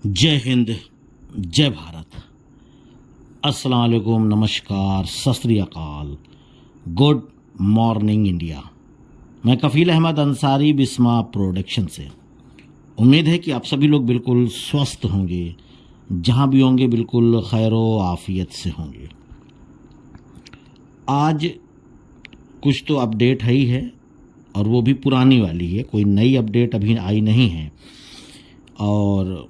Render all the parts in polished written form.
जय हिंद, जय भारत, अस्सलाम वालेकुम, नमस्कार, सत श्री अकाल, गुड मॉर्निंग इंडिया। मैं कफ़ील अहमद अंसारी, बिस्मा प्रोडक्शन से। उम्मीद है कि आप सभी लोग बिल्कुल स्वस्थ होंगे, जहां भी होंगे बिल्कुल खैरो आफियत से होंगे। आज कुछ तो अपडेट है ही है, और वो भी पुरानी वाली है, कोई नई अपडेट अभी आई नहीं है। और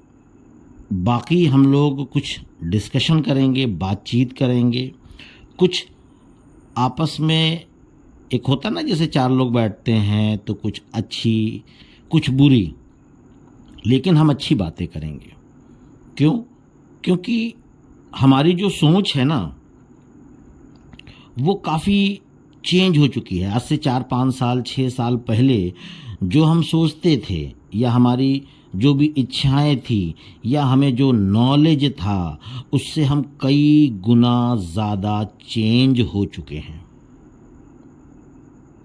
बाकी हम लोग कुछ डिस्कशन करेंगे, बातचीत करेंगे, कुछ आपस में। एक होता ना, जैसे चार लोग बैठते हैं तो कुछ अच्छी कुछ बुरी, लेकिन हम अच्छी बातें करेंगे। क्यों? क्योंकि हमारी जो सोच है ना, वो काफ़ी चेंज हो चुकी है। आज से 4-5 साल 6 साल पहले जो हम सोचते थे, या हमारी जो भी इच्छाएं थी, या हमें जो नॉलेज था, उससे हम कई गुना ज़्यादा चेंज हो चुके हैं।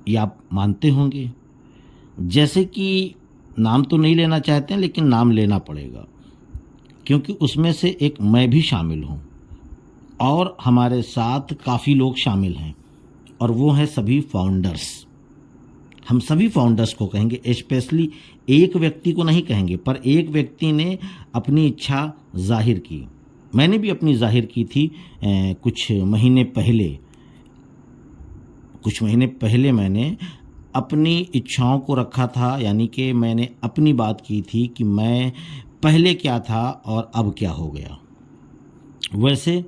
ये आप मानते होंगे। जैसे कि नाम तो नहीं लेना चाहते हैं, लेकिन नाम लेना पड़ेगा, क्योंकि उसमें से एक मैं भी शामिल हूँ, और हमारे साथ काफ़ी लोग शामिल हैं, और वो हैं सभी फाउंडर्स। हम सभी फाउंडर्स को कहेंगे, स्पेशली एक व्यक्ति को नहीं कहेंगे, पर एक व्यक्ति ने अपनी इच्छा जाहिर की। मैंने भी अपनी जाहिर की थी कुछ महीने पहले मैंने अपनी इच्छाओं को रखा था। यानी कि मैंने अपनी बात की थी कि मैं पहले क्या था और अब क्या हो गया। वैसे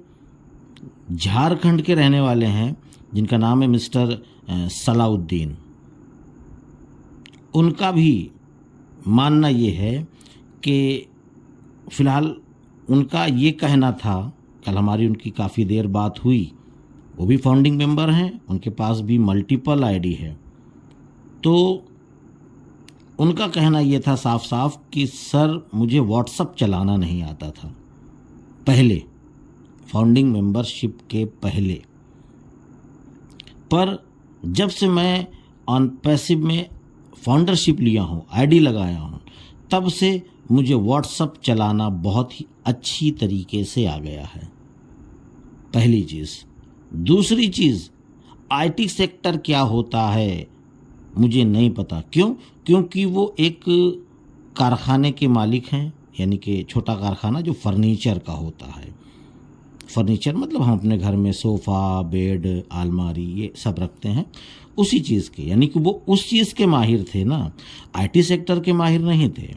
झारखंड के रहने वाले हैं, जिनका नाम है मिस्टर सलाउद्दीन। उनका भी मानना ये है कि फ़िलहाल उनका ये कहना था, कल हमारी उनकी काफ़ी देर बात हुई। वो भी फाउंडिंग मेंबर हैं, उनके पास भी मल्टीपल आईडी है। तो उनका कहना ये था साफ साफ कि सर, मुझे व्हाट्सअप चलाना नहीं आता था पहले, फाउंडिंग मेंबरशिप के पहले। पर जब से मैं ऑन पैसिव में फाउंडरशिप लिया हूँ, आईडी लगाया हूँ, तब से मुझे व्हाट्सअप चलाना बहुत ही अच्छी तरीके से आ गया है। पहली चीज़। दूसरी चीज़, आईटी सेक्टर क्या होता है मुझे नहीं पता। क्यों? क्योंकि वो एक कारखाने के मालिक हैं, यानी कि छोटा कारखाना जो फर्नीचर का होता है। फर्नीचर मतलब हम अपने घर में सोफ़ा, बेड, अलमारी ये सब रखते हैं, उसी चीज़ के। यानी कि वो उस चीज़ के माहिर थे ना, आईटी सेक्टर के माहिर नहीं थे।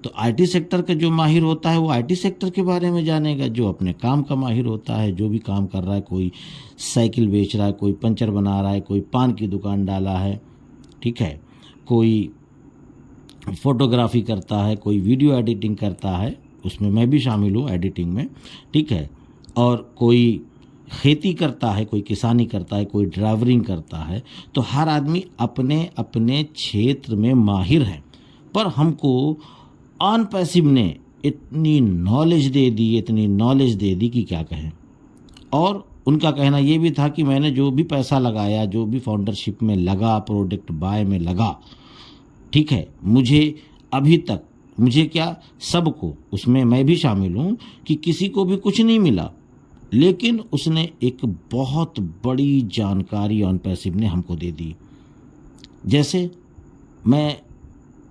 तो आईटी सेक्टर का जो माहिर होता है वो आईटी सेक्टर के बारे में जानेगा। जो अपने काम का माहिर होता है, जो भी काम कर रहा है, कोई साइकिल बेच रहा है, कोई पंचर बना रहा है, कोई पान की दुकान डाला है, ठीक है, कोई फोटोग्राफी करता है, कोई वीडियो एडिटिंग करता है, उसमें मैं भी शामिल हूँ एडिटिंग में, ठीक है, और कोई खेती करता है, कोई किसानी करता है, कोई ड्राइवरिंग करता है। तो हर आदमी अपने अपने क्षेत्र में माहिर है। पर हमको ऑन पैसिव ने इतनी नॉलेज दे दी कि क्या कहें। और उनका कहना ये भी था कि मैंने जो भी पैसा लगाया, जो भी फाउंडरशिप में लगा, प्रोडक्ट बाय में लगा, ठीक है, मुझे अभी तक, मुझे क्या, सबको, उसमें मैं भी शामिल हूँ, कि किसी को भी कुछ नहीं मिला। लेकिन उसने एक बहुत बड़ी जानकारी ऑन पैसिव ने हमको दे दी। जैसे मैं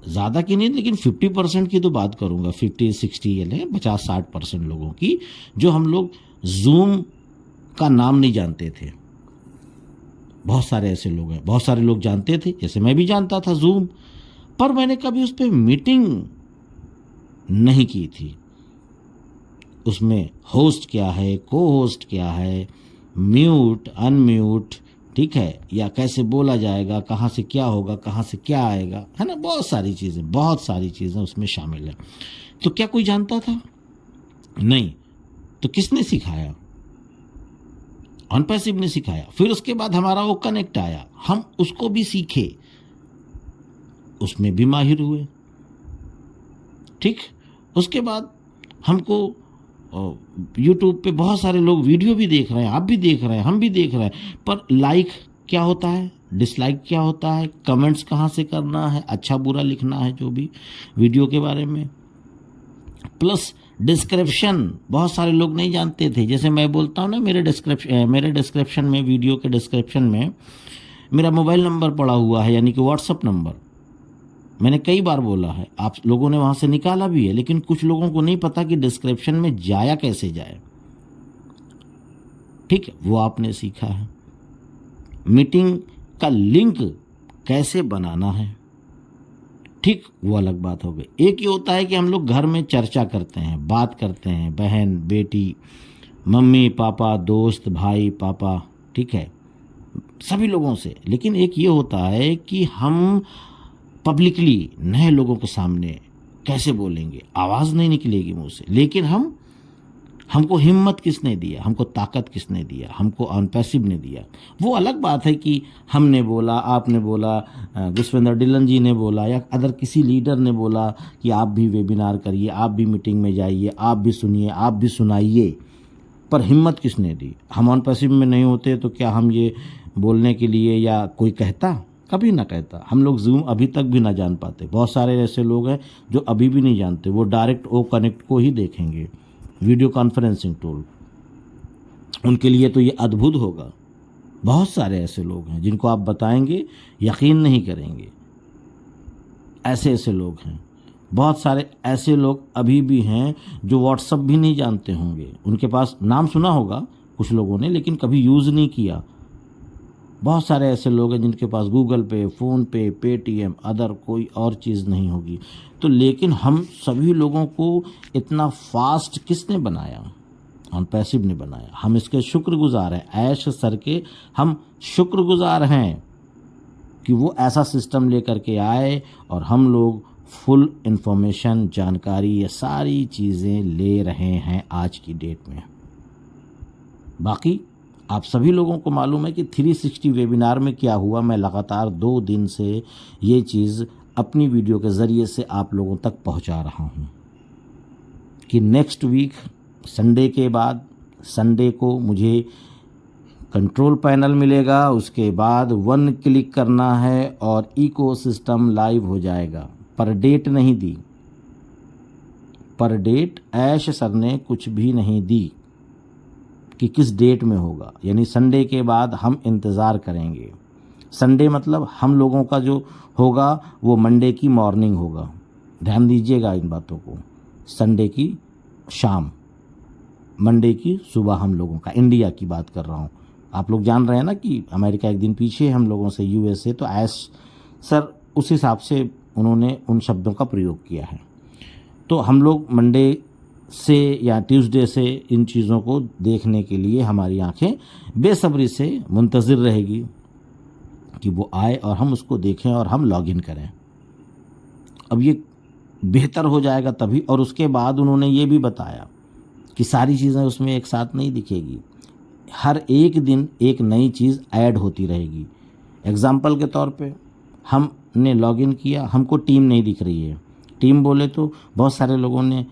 ज़्यादा की नहीं, लेकिन 50% की तो बात करूँगा, 50-60 ये लें, 50-60% लोगों की, जो हम लोग जूम का नाम नहीं जानते थे। बहुत सारे ऐसे लोग हैं, बहुत सारे लोग जानते थे, जैसे मैं भी जानता था जूम, पर मैंने कभी उस पर मीटिंग नहीं की थी। उसमें होस्ट क्या है, को होस्ट क्या है, म्यूट, अनम्यूट, ठीक है, या कैसे बोला जाएगा, कहाँ से क्या होगा, कहाँ से क्या आएगा, है ना, बहुत सारी चीज़ें उसमें शामिल है। तो क्या कोई जानता था? नहीं। तो किसने सिखाया? ऑन पैसिव ने सिखाया। फिर उसके बाद हमारा वो कनेक्ट आया, हम उसको भी सीखे, उसमें भी माहिर हुए, ठीक। उसके बाद हमको यूट्यूब पे बहुत सारे लोग वीडियो भी देख रहे हैं, आप भी देख रहे हैं, हम भी देख रहे हैं, पर लाइक क्या होता है, डिसलाइक क्या होता है, कमेंट्स कहाँ से करना है, अच्छा बुरा लिखना है, जो भी वीडियो के बारे में, प्लस डिस्क्रिप्शन बहुत सारे लोग नहीं जानते थे। जैसे मैं बोलता हूँ ना, मेरे डिस्क्रिप्शन में, वीडियो के डिस्क्रिप्शन में मेरा मोबाइल नंबर पड़ा हुआ है, यानी कि व्हाट्सअप नंबर। मैंने कई बार बोला है, आप लोगों ने वहाँ से निकाला भी है, लेकिन कुछ लोगों को नहीं पता कि डिस्क्रिप्शन में जाया कैसे जाए। ठीक है, वो आपने सीखा है। मीटिंग का लिंक कैसे बनाना है, ठीक, वो अलग बात हो गई। एक ये होता है कि हम लोग घर में चर्चा करते हैं, बात करते हैं, बहन बेटी, मम्मी पापा, दोस्त भाई पापा, ठीक है, सभी लोगों से। लेकिन एक ये होता है कि हम पब्लिकली नए लोगों के सामने कैसे बोलेंगे, आवाज़ नहीं निकलेगी मुंह से, लेकिन हमको हिम्मत किसने दिया, हमको ताकत किसने दिया, हमको अनपैसिव ने दिया। वो अलग बात है कि हमने बोला, आपने बोला, गुस्वेंद्र डिलन जी ने बोला, या अदर किसी लीडर ने बोला कि आप भी वेबिनार करिए, आप भी मीटिंग में जाइए, आप भी सुनिए, आप भी सुनाइए, पर हिम्मत किसने दी? हम अनपैसिव में नहीं होते तो क्या हम ये बोलने के लिए, या कोई कहता? कभी ना कहता। हम लोग जूम अभी तक भी ना जान पाते। बहुत सारे ऐसे लोग हैं जो अभी भी नहीं जानते, वो डायरेक्ट ओ कनेक्ट को ही देखेंगे, वीडियो कॉन्फ्रेंसिंग टूल। उनके लिए तो ये अद्भुत होगा। बहुत सारे ऐसे लोग हैं जिनको आप बताएंगे यकीन नहीं करेंगे। ऐसे लोग हैं। बहुत सारे ऐसे लोग अभी भी हैं जो व्हाट्सअप भी नहीं जानते होंगे। उनके पास नाम सुना होगा कुछ लोगों ने, लेकिन कभी यूज़ नहीं किया। बहुत सारे ऐसे लोग हैं जिनके पास गूगल पे, फ़ोन पे, पेटीएम, अदर कोई और चीज़ नहीं होगी। तो लेकिन हम सभी लोगों को इतना फास्ट किसने बनाया? अनपैसिव ने बनाया। हम इसके शुक्रगुजार हैं। ऐश सर के हम शुक्रगुजार हैं कि वो ऐसा सिस्टम लेकर के आए और हम लोग फुल इंफॉर्मेशन, जानकारी, ये सारी चीज़ें ले रहे हैं आज की डेट में। बाकी आप सभी लोगों को मालूम है कि 360 वेबिनार में क्या हुआ। मैं लगातार 2 दिन से ये चीज़ अपनी वीडियो के ज़रिए से आप लोगों तक पहुंचा रहा हूं कि नेक्स्ट वीक संडे के बाद, संडे को मुझे कंट्रोल पैनल मिलेगा। उसके बाद 1 क्लिक करना है और इकोसिस्टम लाइव हो जाएगा। पर डेट नहीं दी, पर डेट ऐश सर ने कुछ भी नहीं दी कि किस डेट में होगा। यानी संडे के बाद हम इंतज़ार करेंगे। संडे मतलब हम लोगों का जो होगा वो मंडे की मॉर्निंग होगा। ध्यान दीजिएगा इन बातों को। संडे की शाम, मंडे की सुबह हम लोगों का, इंडिया की बात कर रहा हूँ। आप लोग जान रहे हैं ना कि अमेरिका एक दिन पीछे हम लोगों से, यूएसए। तो ऐश सर उस हिसाब से उन्होंने उन शब्दों का प्रयोग किया है। तो हम लोग मंडे से या ट्यूसडे से इन चीज़ों को देखने के लिए हमारी आंखें बेसब्री से मुंतज़िर रहेगी कि वो आए और हम उसको देखें और हम लॉगिन करें। अब ये बेहतर हो जाएगा तभी। और उसके बाद उन्होंने ये भी बताया कि सारी चीज़ें उसमें एक साथ नहीं दिखेगी, हर एक दिन एक नई चीज़ ऐड होती रहेगी। एग्ज़ाम्पल के तौर पे हमने लॉगिन किया, हमको टीम नहीं दिख रही है। टीम बोले तो बहुत सारे लोगों ने,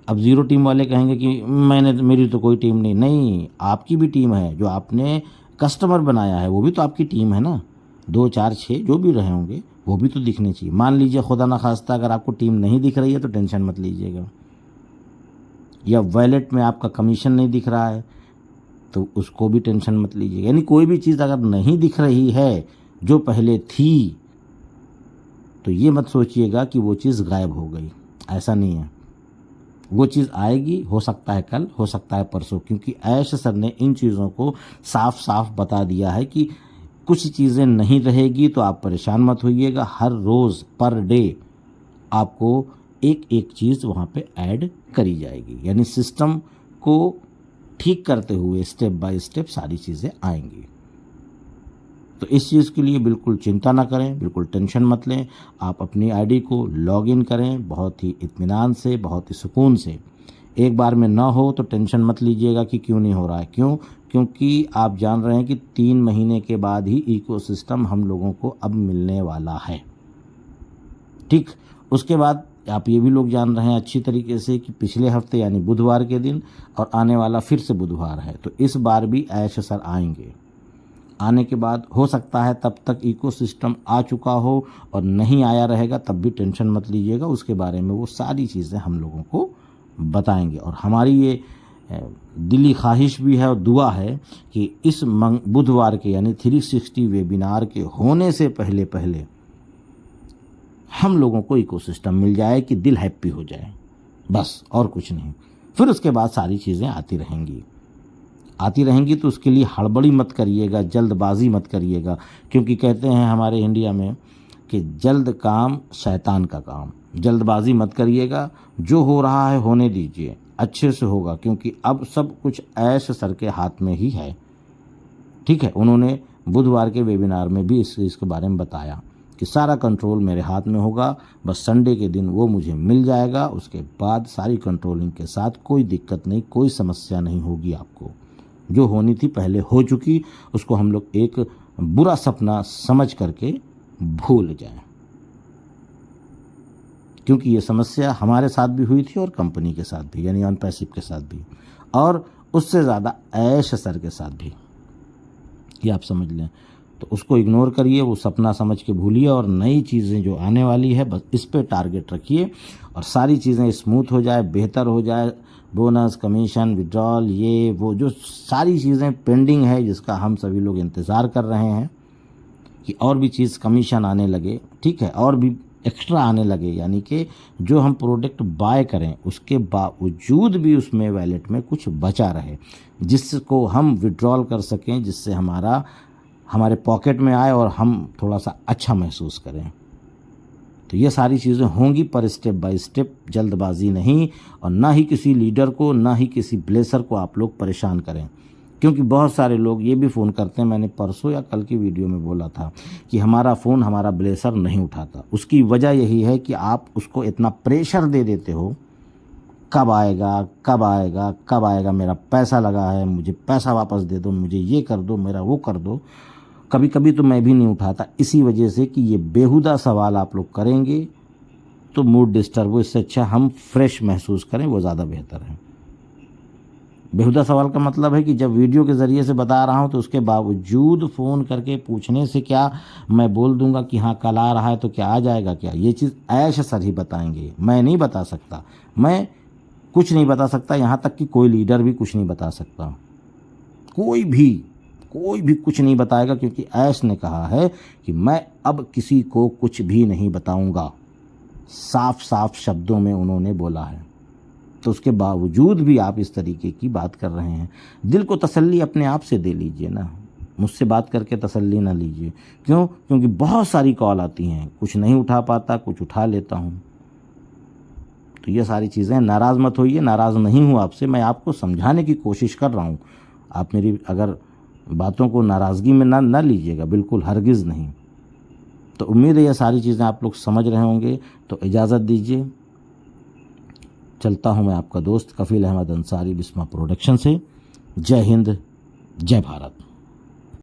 अब 0 टीम वाले कहेंगे कि मेरी तो कोई टीम नहीं, आपकी भी टीम है। जो आपने कस्टमर बनाया है वो भी तो आपकी टीम है ना। 2, 4, 6 जो भी रहे होंगे वो भी तो दिखने चाहिए। मान लीजिए खुदा ना खास्ता अगर आपको टीम नहीं दिख रही है तो टेंशन मत लीजिएगा। या वॉलेट में आपका कमीशन नहीं दिख रहा है तो उसको भी टेंशन मत लीजिएगा। यानी कोई भी चीज़ अगर नहीं दिख रही है जो पहले थी, तो ये मत सोचिएगा कि वो चीज़ गायब हो गई। ऐसा नहीं है। वो चीज़ आएगी, हो सकता है कल, हो सकता है परसों, क्योंकि ऐश सर ने इन चीज़ों को साफ साफ बता दिया है कि कुछ चीज़ें नहीं रहेगी। तो आप परेशान मत होइएगा। हर रोज़ पर डे आपको एक एक चीज़ वहाँ पे ऐड करी जाएगी। यानी सिस्टम को ठीक करते हुए स्टेप बाय स्टेप सारी चीज़ें आएंगी। तो इस चीज़ के लिए बिल्कुल चिंता ना करें, बिल्कुल टेंशन मत लें। आप अपनी आईडी को लॉगिन करें बहुत ही इत्मीनान से, बहुत ही सुकून से। एक बार में ना हो तो टेंशन मत लीजिएगा कि क्यों नहीं हो रहा है। क्योंकि आप जान रहे हैं कि 3 महीने के बाद ही इकोसिस्टम हम लोगों को अब मिलने वाला है। ठीक, उसके बाद आप ये भी लोग जान रहे हैं अच्छी तरीके से कि पिछले हफ्ते यानी बुधवार के दिन और आने वाला फिर से बुधवार है। तो इस बार भी ऐश सर आएंगे। आने के बाद हो सकता है तब तक इकोसिस्टम आ चुका हो, और नहीं आया रहेगा तब भी टेंशन मत लीजिएगा। उसके बारे में वो सारी चीज़ें हम लोगों को बताएंगे। और हमारी ये दिली ख्वाहिश भी है और दुआ है कि इस बुधवार के यानी 360 वेबिनार के होने से पहले पहले हम लोगों को इकोसिस्टम मिल जाए कि दिल हैप्पी हो जाए, बस और कुछ नहीं। फिर उसके बाद सारी चीज़ें आती रहेंगी तो उसके लिए हड़बड़ी मत करिएगा, जल्दबाजी मत करिएगा, क्योंकि कहते हैं हमारे इंडिया में कि जल्द काम शैतान का काम। जल्दबाजी मत करिएगा, जो हो रहा है होने दीजिए, अच्छे से होगा, क्योंकि अब सब कुछ ऐश सर के हाथ में ही है। ठीक है, उन्होंने बुधवार के वेबिनार में भी इसके बारे में बताया कि सारा कंट्रोल मेरे हाथ में होगा, बस संडे के दिन वो मुझे मिल जाएगा, उसके बाद सारी कंट्रोलिंग के साथ कोई दिक्कत नहीं, कोई समस्या नहीं होगी आपको। जो होनी थी पहले हो चुकी, उसको हम लोग एक बुरा सपना समझ करके भूल जाएं, क्योंकि ये समस्या हमारे साथ भी हुई थी और कंपनी के साथ भी, यानी ऑनपैसिव के साथ भी, और उससे ज़्यादा ऐश सर के साथ भी, ये आप समझ लें। तो उसको इग्नोर करिए, वो सपना समझ के भूलिए और नई चीज़ें जो आने वाली है बस इस पे टारगेट रखिए और सारी चीज़ें स्मूथ हो जाए, बेहतर हो जाए। बोनस, कमीशन, विड्रॉल, ये वो जो सारी चीज़ें पेंडिंग है जिसका हम सभी लोग इंतज़ार कर रहे हैं कि और भी चीज़ कमीशन आने लगे, ठीक है, और भी एक्स्ट्रा आने लगे, यानी कि जो हम प्रोडक्ट बाय करें उसके बावजूद भी उसमें वैलेट में कुछ बचा रहे, जिसको हम विड्रॉल कर सकें, जिससे हमारे पॉकेट में आए और हम थोड़ा सा अच्छा महसूस करें। तो ये सारी चीज़ें होंगी, पर स्टेप बाय स्टेप, जल्दबाजी नहीं, और ना ही किसी लीडर को, ना ही किसी ब्लेसर को आप लोग परेशान करें, क्योंकि बहुत सारे लोग ये भी फ़ोन करते हैं। मैंने परसों या कल की वीडियो में बोला था कि हमारा फ़ोन हमारा ब्लेसर नहीं उठाता। उसकी वजह यही है कि आप उसको इतना प्रेशर दे देते हो, कब आएगा कब आएगा कब आएगा, मेरा पैसा लगा है, मुझे पैसा वापस दे दो, मुझे ये कर दो, मेरा वो कर दो। कभी कभी तो मैं भी नहीं उठाता, इसी वजह से कि ये बेहुदा सवाल आप लोग करेंगे तो मूड डिस्टर्ब हो। इससे अच्छा हम फ्रेश महसूस करें, वो ज़्यादा बेहतर है। बेहुदा सवाल का मतलब है कि जब वीडियो के ज़रिए से बता रहा हूँ तो उसके बावजूद फ़ोन करके पूछने से क्या मैं बोल दूंगा कि हाँ कल आ रहा है तो क्या आ जाएगा क्या? ये चीज़ ऐश सर ही बताएंगे, मैं नहीं बता सकता, मैं कुछ नहीं बता सकता, यहाँ तक कि कोई लीडर भी कुछ नहीं बता सकता, कोई भी कुछ नहीं बताएगा, क्योंकि ऐश ने कहा है कि मैं अब किसी को कुछ भी नहीं बताऊंगा। साफ साफ शब्दों में उन्होंने बोला है। तो उसके बावजूद भी आप इस तरीके की बात कर रहे हैं। दिल को तसल्ली अपने आप से दे लीजिए ना, मुझसे बात करके तसल्ली ना लीजिए। क्यों? क्योंकि बहुत सारी कॉल आती हैं, कुछ नहीं उठा पाता, कुछ उठा लेता हूँ। तो ये सारी चीज़ें, नाराज़ मत होइए, नाराज़ नहीं हूँ आपसे, मैं आपको समझाने की कोशिश कर रहा हूँ। आप मेरी अगर बातों को नाराज़गी में ना लीजिएगा, बिल्कुल हरगिज़ नहीं। तो उम्मीद है ये सारी चीज़ें आप लोग समझ रहे होंगे। तो इजाज़त दीजिए, चलता हूँ मैं आपका दोस्त कफील अहमद अंसारी, बिस्मा प्रोडक्शन से। जय हिंद, जय भारत।